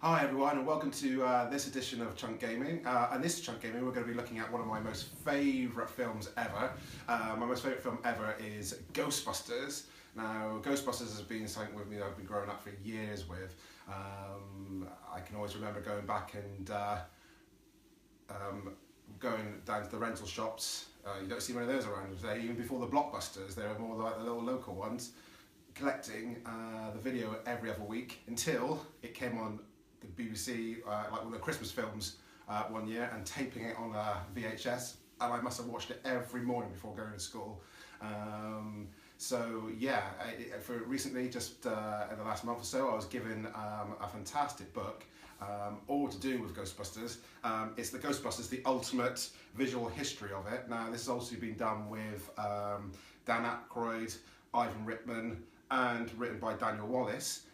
Hi everyone, and welcome to this edition of Chunk Gaming. And this Chunk Gaming, we're going to be looking at one of my most favourite films ever. My most favourite film ever is Ghostbusters. Now, Ghostbusters has been something with me that I've been growing up for years with. I can always remember going back and going down to the rental shops. You don't see many of those around today. Even before the blockbusters, they were more like the little local ones, collecting the video every other week until it came on the BBC, like one of the Christmas films one year, and taping it on VHS, and I must have watched it every morning before going to school. So yeah, for recently, just in the last month or so, I was given a fantastic book, all to do with Ghostbusters. It's the Ghostbusters, the ultimate visual history of it. Now, this has also been done with Dan Aykroyd, Ivan Reitman, and written by Daniel Wallace.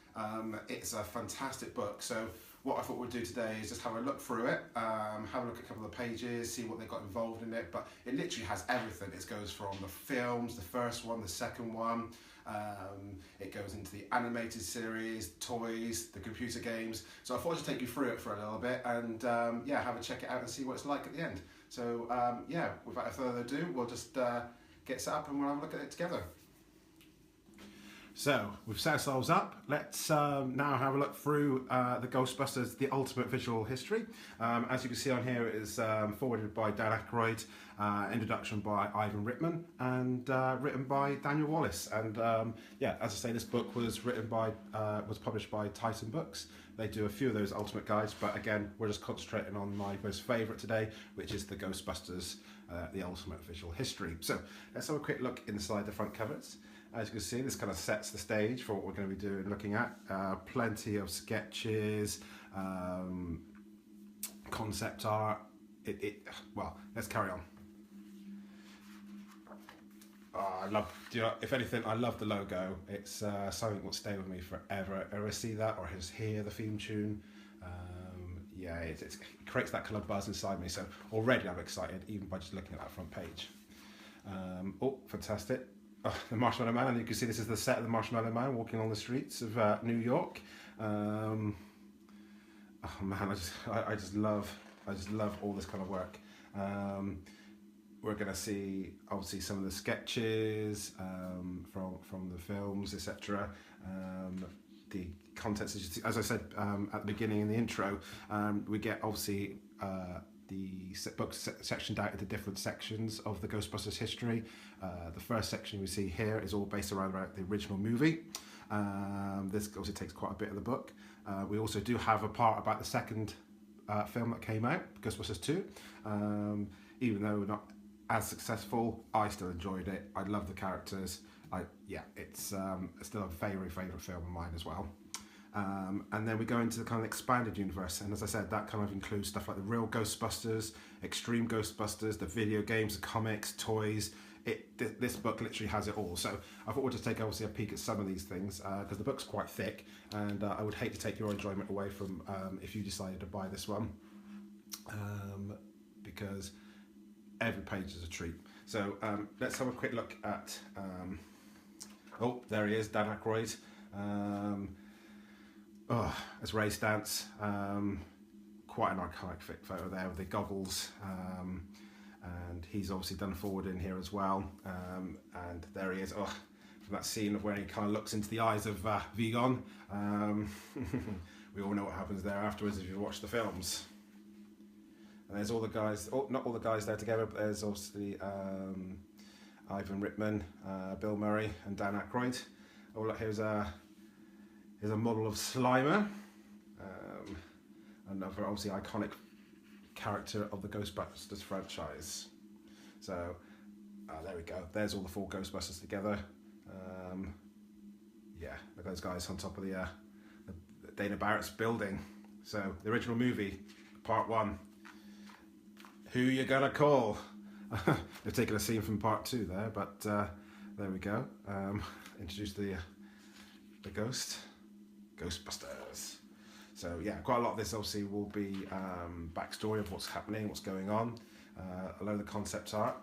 It's a fantastic book. So what I thought we'd do today is just have a look through it, have a look at a couple of the pages, see what they got involved in it. But it literally has everything. It goes from the films, the first one, the second one. It goes into the animated series, toys, the computer games. So I thought I'd just take you through it for a little bit and yeah, have a check it out and see what it's like at the end. So yeah, without further ado, we'll just get set up and we'll have a look at it together. So, we've set ourselves up. Let's now have a look through the Ghostbusters, the ultimate visual history. As you can see on here, it is forwarded by Dan Aykroyd, introduction by Ivan Reitman, and written by Daniel Wallace. And yeah, as I say, this book was written by, was published by Titan Books. They do a few of those ultimate guides, but again, we're just concentrating on my most favourite today, which is the Ghostbusters, the ultimate visual history. So, let's have a quick look inside the front covers. As you can see, this kind of sets the stage for what we're going to be doing, looking at. Plenty of sketches, concept art. Well, let's carry on. Oh, if anything, I love the logo. It's something that will stay with me forever. Ever see that or just hear the theme tune? Yeah, it creates that kind of buzz inside me. So already I'm excited, even by just looking at that front page. Oh, fantastic. Oh, the Marshmallow Man, and you can see this is the set of the Marshmallow Man walking on the streets of New York. Oh man, I just love all this kind of work. We're going to see obviously some of the sketches from the films, etc. The contents, as I said at the beginning in the intro, we get obviously the book sectioned out into different sections of the Ghostbusters history. The first section we see here is all based around the original movie. This obviously takes quite a bit of the book. We also do have a part about the second film that came out, Ghostbusters 2. Even though not as successful, I still enjoyed it. I love the characters. Yeah, it's still a favourite film of mine as well. And then we go into the kind of expanded universe, and as I said, that kind of includes stuff like the real Ghostbusters, Extreme Ghostbusters, the video games, the comics, toys. This book literally has it all. So I thought we'd just take obviously a peek at some of these things because the book's quite thick, and I would hate to take your enjoyment away from if you decided to buy this one, because every page is a treat. So let's have a quick look at. Oh, there he is, Dan Aykroyd. Oh, as Ray Stantz, quite an iconic photo there with the goggles, and he's obviously done forward in here as well, and there he is, from that scene of where he kind of looks into the eyes of Vigon. We all know what happens there afterwards if you watch the films. And there's all the guys, not all the guys there together, but there's obviously Ivan Reitman, Bill Murray and Dan Aykroyd. Oh look, here's a model of Slimer, another obviously iconic character of the Ghostbusters franchise. So there we go, there's all the four Ghostbusters together. Yeah, look at those guys on top of the Dana Barrett's building. So the original movie, part 1, Who You Gonna Call? They've taken a scene from part 2 there, but there we go. Introduce the Ghostbusters. So yeah, quite a lot of this obviously will be backstory of what's happening, what's going on, a load of the concept art.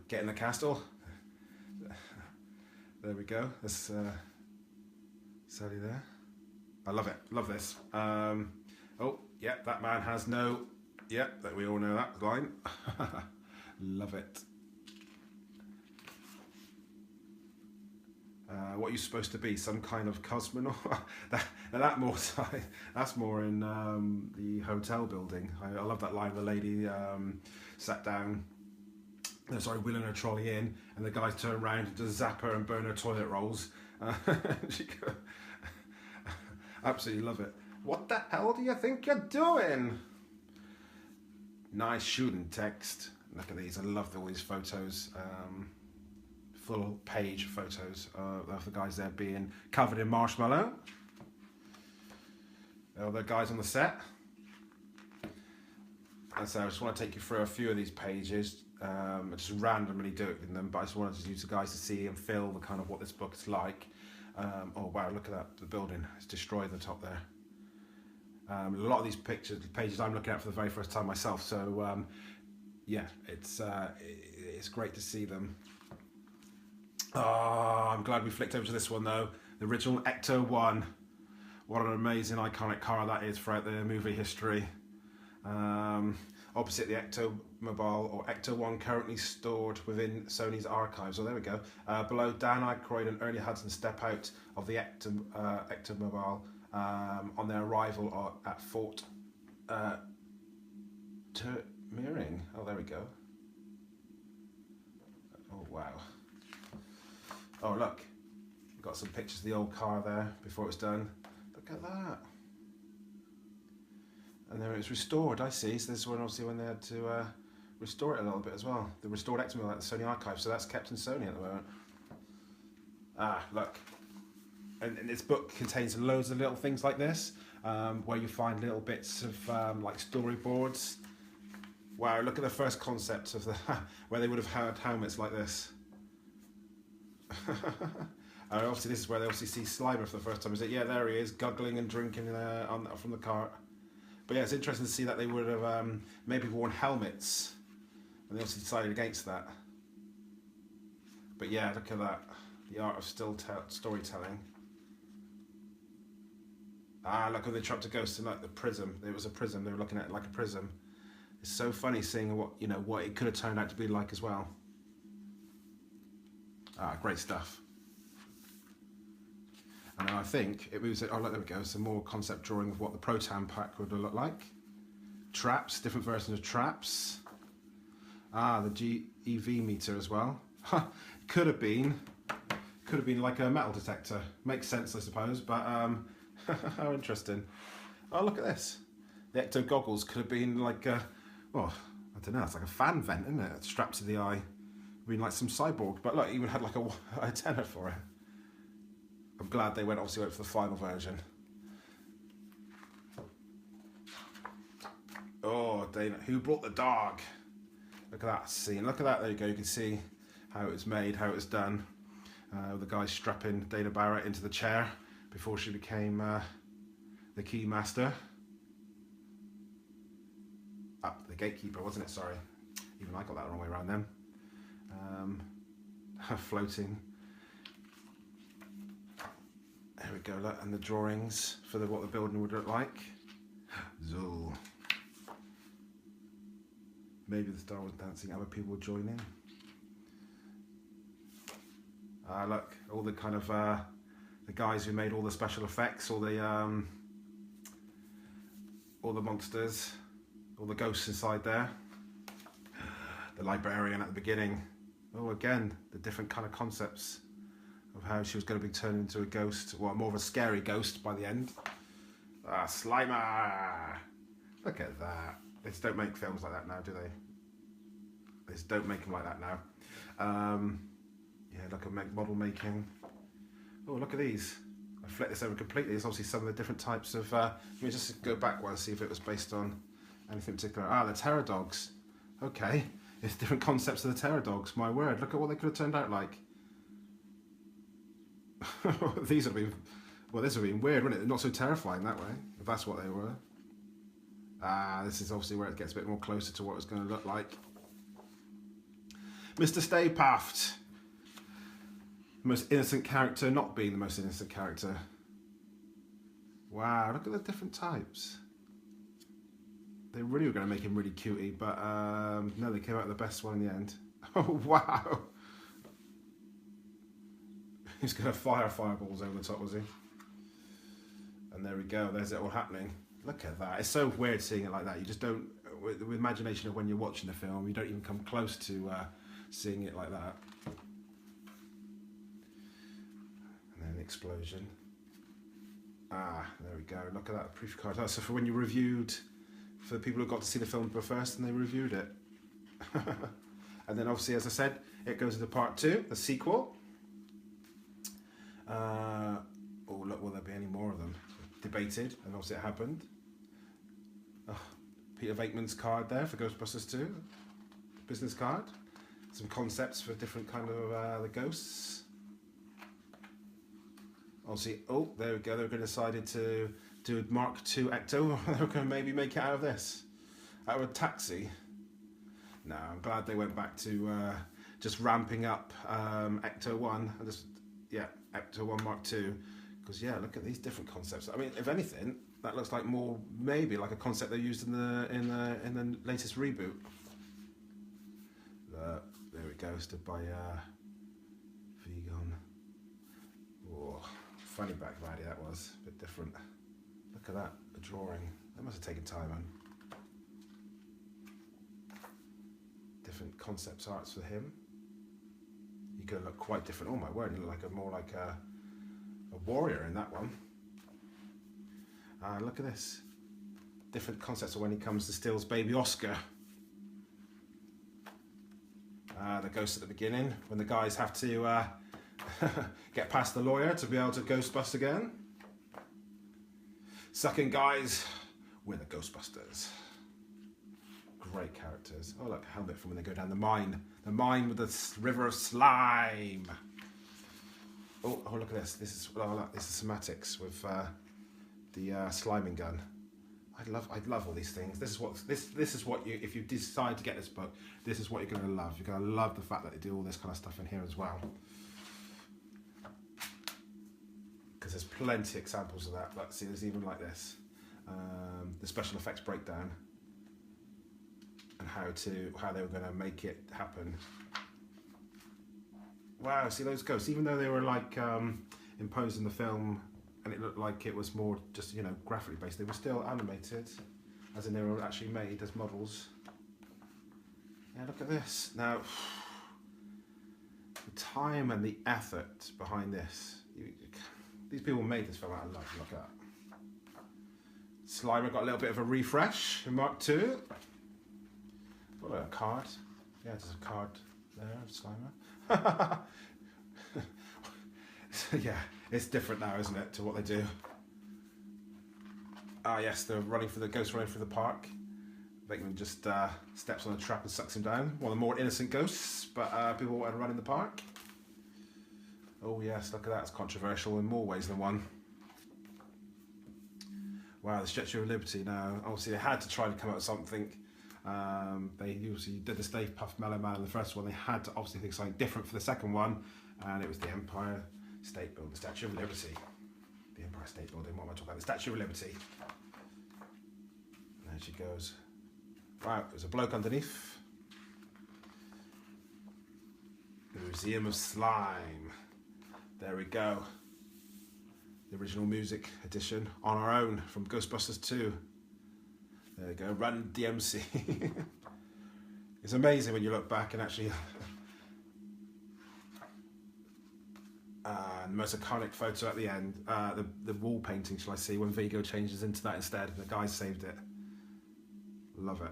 Get in the castle. There we go. That's Sally there. I love it. Love this. Oh, yeah, that man has no... Yeah, that we all know that line. Love it. What are you supposed to be? Some kind of cosmonaut? That's more in the hotel building. I love that line. The lady sat down, wheeling her trolley in, and the guy turned around to zap her and burn her toilet rolls. Absolutely love it. What the hell do you think you're doing? Nice shooting text. Look at these. I love all these photos. Full page photos of the guys there being covered in marshmallow. The guys on the set. And so I just want to take you through a few of these pages. I just randomly do it in them, but I just wanted you guys to see and feel the kind of what this book is like. Oh wow, look at that, the building, it's destroyed the top there. A lot of these pages I'm looking at for the very first time myself, so yeah, it's great to see them. Oh, I'm glad we flicked over to this one though, the original Ecto 1. What an amazing iconic car that is throughout the movie history. Opposite the Ecto Mobile, or Ecto 1, currently stored within Sony's archives. Oh, there we go. Below, Dan Aykroyd and Ernie Hudson step out of the Ecto Mobile on their arrival at Fort Meering. Oh, there we go. Oh, wow. Oh, look. We've got some pictures of the old car there before it was done. Look at that. And then it was restored, I see. So this is when obviously when they had to restore it a little bit as well. The restored Ecto Mobile at the Sony archive, so that's kept in Sony at the moment. Ah, look. And this book contains loads of little things like this, where you find little bits of like storyboards. Wow, look at the first concept of the where they would have had helmets like this. And obviously this is where they obviously see Slimer for the first time. Is it? Yeah, there he is, guggling and drinking from the cart. But yeah, it's interesting to see that they would have maybe worn helmets, and they obviously decided against that. But yeah, look at that, the art of storytelling. Ah, look, when they trapped a ghost in like the prism. It was a prism. They were looking at it like a prism. It's so funny seeing what it could have turned out to be like as well. Ah, great stuff. And I think it moves it. Oh, look, there we go. Some more concept drawing of what the Proton Pack would look like. Traps, different versions of traps. Ah, the GeV meter as well. Could have been like a metal detector. Makes sense, I suppose. But how interesting. Oh, look at this. The Ecto goggles could have been like well, I don't know. It's like a fan vent, isn't it? Strapped to the eye. Been like some cyborg. But look, even had like a antenna for it. I'm glad they went for the final version. Oh, Dana, who brought the dog? Look at that scene. Look at that. There you go. You can see how it was made, how it was done. The guy strapping Dana Barrett into the chair before she became the key master. The gatekeeper, wasn't it? Sorry. Even I got that the wrong way around then. Floating. There we go, look, and the drawings for what the building would look like. Zool. Maybe the star was dancing, other people would join in. Look, all the kind of the guys who made all the special effects, all the monsters, all the ghosts inside there. The librarian at the beginning. Oh, again, the different kind of concepts of how she was going to be turned into a ghost, well, more of a scary ghost by the end. Ah, Slimer! Look at that. They just don't make films like that now, do they? They just don't make them like that now. Yeah, look at model making. Oh, look at these. I flipped this over completely. There's obviously some of the different types of... let me just go back one and see if it was based on anything particular. Ah, the Terror Dogs. Okay. It's different concepts of the Terror Dogs. My word, look at what they could have turned out like. These would have been... Well, this would have been weird, wouldn't it? Not so terrifying that way, if that's what they were. Ah, this is obviously where it gets a bit more closer to what it was going to look like. Mr. Stay Puft. The most innocent character, not being the most innocent character. Wow, look at the different types. They really were going to make him really cutie, but no, they came out with the best one in the end. Oh, wow. He's going to fire fireballs over the top, was he? And there we go, there's it all happening. Look at that. It's so weird seeing it like that. You just don't, with the imagination of when you're watching the film, you don't even come close to seeing it like that. And then the explosion. Ah, there we go. Look at that proof card. So for when you reviewed, for the people who got to see the film first and they reviewed it. And then obviously, as I said, it goes into part 2, the sequel. Oh, look, will there be any more of them? Debated, and obviously it happened. Oh, Peter Venkman's card there for Ghostbusters 2. Business card. Some concepts for different kind of the ghosts. Obviously, oh, there we go. They're going to decide to do a Mark II Ecto. They're going to maybe make it out of this. Out of a taxi. No, I'm glad they went back to just ramping up Ecto 1. And just, yeah, Ecto 1 Mark II. Because, yeah, look at these different concepts. I mean, if anything, that looks like more, maybe like a concept they used in the latest reboot. There we go, stood by Vegon. Oh, funny back body that was, a bit different. Look at that, a drawing. That must have taken time, man. Different concepts arts for him. You're gonna look quite different. Oh my word, you look like more like a warrior in that one. Look at this. Different concepts of when he comes to Steele's baby Oscar. The ghost at the beginning, when the guys have to get past the lawyer to be able to Ghostbust again. Second guys, we're the Ghostbusters. Great characters. Oh look, helmet from when they go down the mine. The mine with the river of slime. Oh, look at this. This is somatics with the sliming gun. I love all these things. This is what you, if you decide to get this book, this is what you're going to love. You're going to love the fact that they do all this kind of stuff in here as well. Because there's plenty of examples of that. Like, see, there's even like this, the special effects breakdown, and how they were going to make it happen. Wow, see those ghosts, even though they were like imposed in the film and it looked like it was more just, you know, graphically based, they were still animated, as in they were actually made as models. Yeah, look at this. Now, the time and the effort behind this. These people made this film out of love. Look at that. Slimer got a little bit of a refresh in Mark II. What a card. Yeah, there's a card there of Slimer. So, yeah, it's different now, isn't it, to what they do. Ah, yes, they're running for the ghost running through the park. Venkman just steps on a trap and sucks him down. One of the more innocent ghosts, but people want to run in the park. Oh yes, look at that. It's controversial in more ways than one. Wow, the Statue of Liberty now. Obviously, they had to try to come up with something. They usually did the Stay Puft Mellow Man in the first one. They had to obviously think something different for the second one, and it was the Empire State Building, the Statue of Liberty. The Empire State Building, what am I talking about? The Statue of Liberty. And there she goes. Wow, there's a bloke underneath. The Museum of Slime. There we go. The original music edition on our own from Ghostbusters 2. There we go, Run DMC. It's amazing when you look back and actually... the most iconic photo at the end, the wall painting, shall I see, when Vigo changes into that instead. The guy saved it. Love it.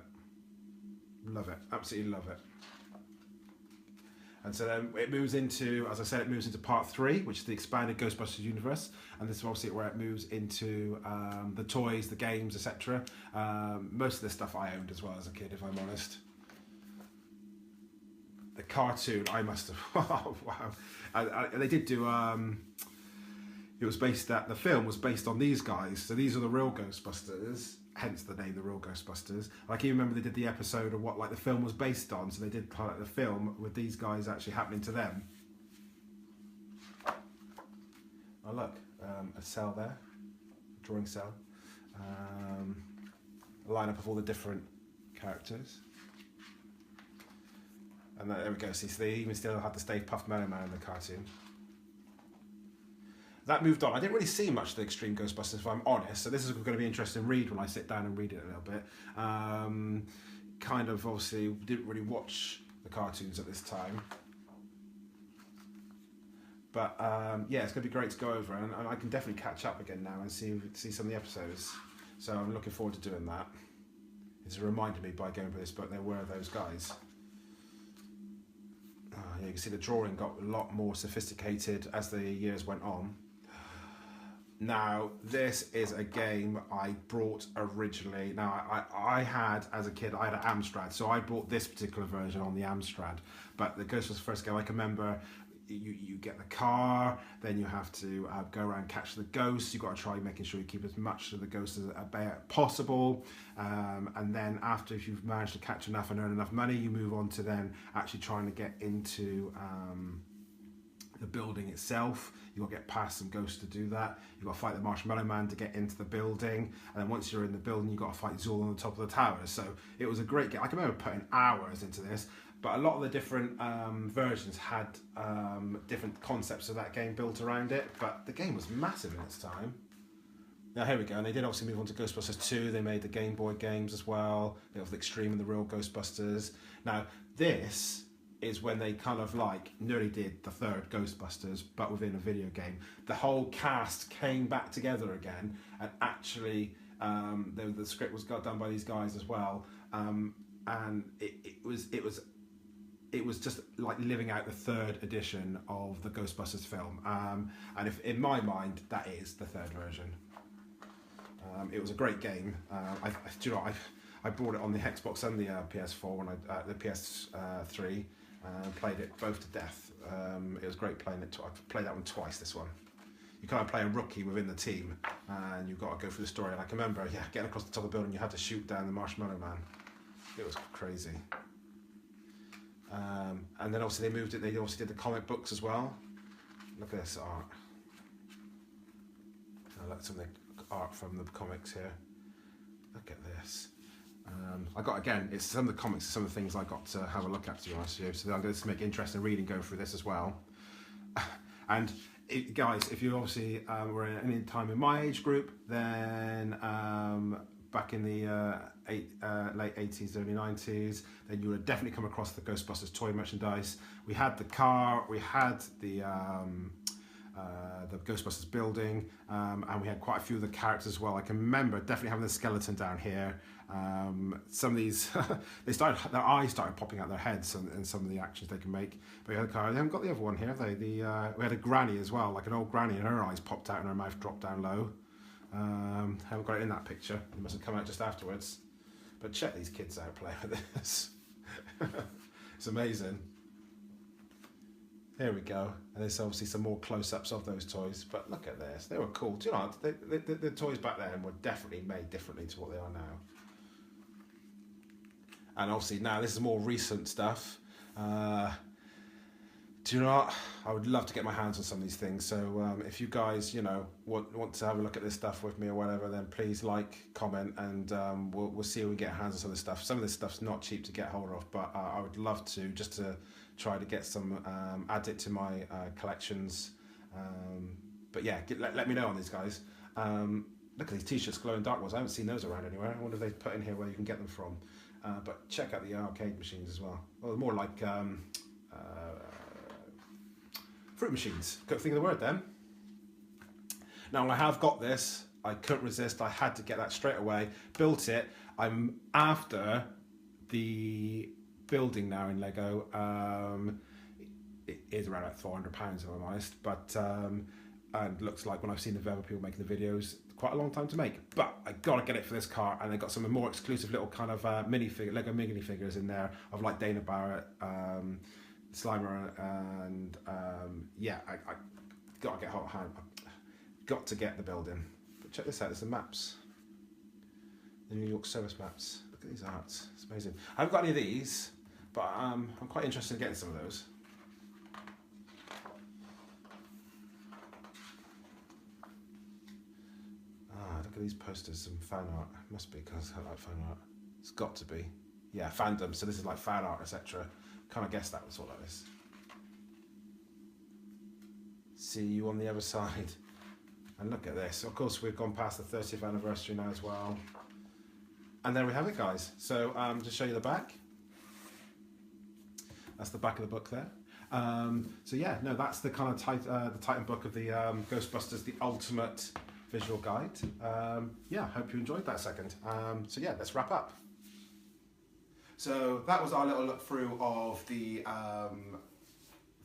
Love it. Absolutely love it. And so then it moves into, as I said, it moves into part 3, which is the expanded Ghostbusters universe. And this is obviously where it moves into the toys, the games, etc. Most of this stuff I owned as well as a kid, if I'm honest. The cartoon, I must have, oh, wow. They did do, it was based at, the film was based on these guys. So these are the real Ghostbusters. Hence the name, The Real Ghostbusters. Like, you remember they did the episode of what like the film was based on, so they did kind of like the film with these guys actually happening to them. Oh look, a cell there, drawing cell. A lineup of all the different characters. And there we go, see, so they even still had the Stay Puft Mellow Man in the cartoon. That moved on. I didn't really see much of the Extreme Ghostbusters, if I'm honest, so this is going to be an interesting read when I sit down and read it a little bit. Kind of, obviously, didn't really watch the cartoons at this time. But yeah, it's going to be great to go over, and I can definitely catch up again now and see some of the episodes. So I'm looking forward to doing that. It's reminded me by going through this book, there were those guys. Yeah, you can see the drawing got a lot more sophisticated as the years went on. Now, this is a game I brought originally. Now, I had, as a kid, I had an Amstrad, so I bought this particular version on the Amstrad. But the Ghostbusters first game, I can remember, you get the car, then you have to go around and catch the ghosts. You've got to try making sure you keep as much of the ghosts as possible. And then after, if you've managed to catch enough and earn enough money, you move on to then actually trying to get into the building itself. You've got to get past some ghosts to do that. You've got to fight the Marshmallow Man to get into the building. And then once you're in the building, you've got to fight Zuul on the top of the towers. So it was a great game. I can remember putting hours into this. But a lot of the different versions had different concepts of that game built around it. But the game was massive in its time. Now here we go, and they did obviously move on to Ghostbusters 2. They made the Game Boy games as well. They have the Extreme and the Real Ghostbusters. Now this is when they kind of like nearly did the third Ghostbusters, but within a video game. The whole cast came back together again, and actually the script was got done by these guys as well. And it was just like living out the third edition of the Ghostbusters film. And if in my mind, that is the third version. It was a great game. Do you know, I bought it on the Xbox and the PS4 when the PS3. Played it both to death. It was great playing it. I've played that one twice. This one, you kind of play a rookie within the team, and you've got to go through the story. And I can remember, yeah, getting across the top of the building, you had to shoot down the Marshmallow Man. It was crazy. And then obviously they moved it. They also did the comic books as well. Look at this art. I like some of the art from the comics here. Look at this. I got, again, it's some of the comics, some of the things I got to have a look at, to be honest with you. So I'm going to make interesting reading going through this as well. And guys, if you obviously were in any time in my age group, then back in the late 80s, early 90s, then you would have definitely come across the Ghostbusters toy merchandise. We had the car, we had the Ghostbusters building, and we had quite a few of the characters as well. I can remember definitely having the skeleton down here. Some of these, their eyes started popping out their heads, and some of the actions they can make. But we had the car. They haven't got the other one here, have they? We had a granny as well, like an old granny, and her eyes popped out and her mouth dropped down low. Haven't got it in that picture. It must have come out just afterwards. But check these kids out playing with this. It's amazing. There we go. And there's obviously some more close-ups of those toys. But look at this. They were cool. Do you know, the toys back then were definitely made differently to what they are now. And obviously now this is more recent stuff. Do you know what? I would love to get my hands on some of these things. So if you guys, you know, want to have a look at this stuff with me or whatever, then please like, comment, and we'll see if we get our hands on some of this stuff. Some of this stuff's not cheap to get hold of, but I would love to, just to try to get some, add it to my collections. But yeah, let me know on these guys. Look at these t-shirts, glow in dark ones. I haven't seen those around anywhere. I wonder if they've put in here where you can get them from. But check out the arcade machines as well. Well, more like fruit machines. Couldn't think of the word then. Now I have got this. I couldn't resist. I had to get that straight away. Built it. I'm after the building now in Lego. It is around like £400 if I'm honest. But and looks like when I've seen the other people making the videos, quite a long time to make. But I gotta get it for this car, and they got some more exclusive little kind of Lego minifigures in there of like Dana Barrett, Slimer, and yeah, I gotta get hold of hand. Got to get the building. But check this out. There's the maps. The New York service maps. Look at these arts. It's amazing. I haven't got any of these, but I'm quite interested in getting some of those. look at these posters, some fan art. It must be because I like fan art. It's got to be. Yeah, fandom. So this is like fan art, etc. Kind of guessed that was all like this. See you on the other side. And look at this. Of course, we've gone past the 30th anniversary now as well. And there we have it, guys. So just show you the back. That's the back of the book there. So yeah, no, that's the kind of the Titan book of the Ghostbusters, the Ultimate Visual Guide. Yeah, hope you enjoyed that second. So yeah, let's wrap up. So that was our little look through of the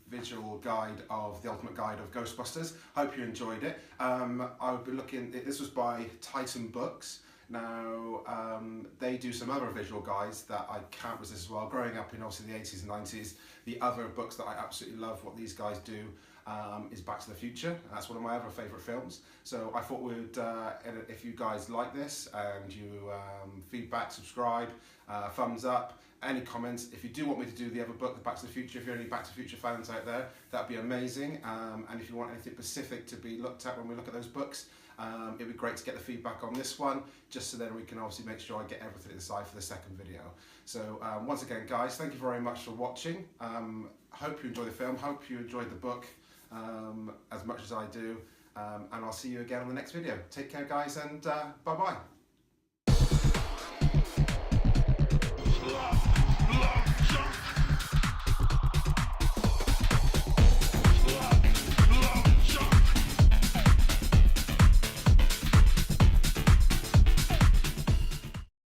visual guide of the Ultimate Guide of Ghostbusters. Hope you enjoyed it. I'll be looking. This was by Titan Books. Now they do some other visual guides that I can't resist as well. Growing up in obviously the 80s and 90s, the other books that I absolutely love what these guys do is Back to the Future. That's one of my other favourite films. So I thought we'd, if you guys like this and you feedback, subscribe, thumbs up, any comments. If you do want me to do the other book, the Back to the Future, if you're any Back to the Future fans out there, that'd be amazing. And if you want anything specific to be looked at when we look at those books, it'd be great to get the feedback on this one, just so then we can obviously make sure I get everything inside for the second video. So once again, guys, thank you very much for watching. Hope you enjoyed the film, hope you enjoyed the book as much as I do, and I'll see you again on the next video. Take care, guys, and bye-bye. Love, jump.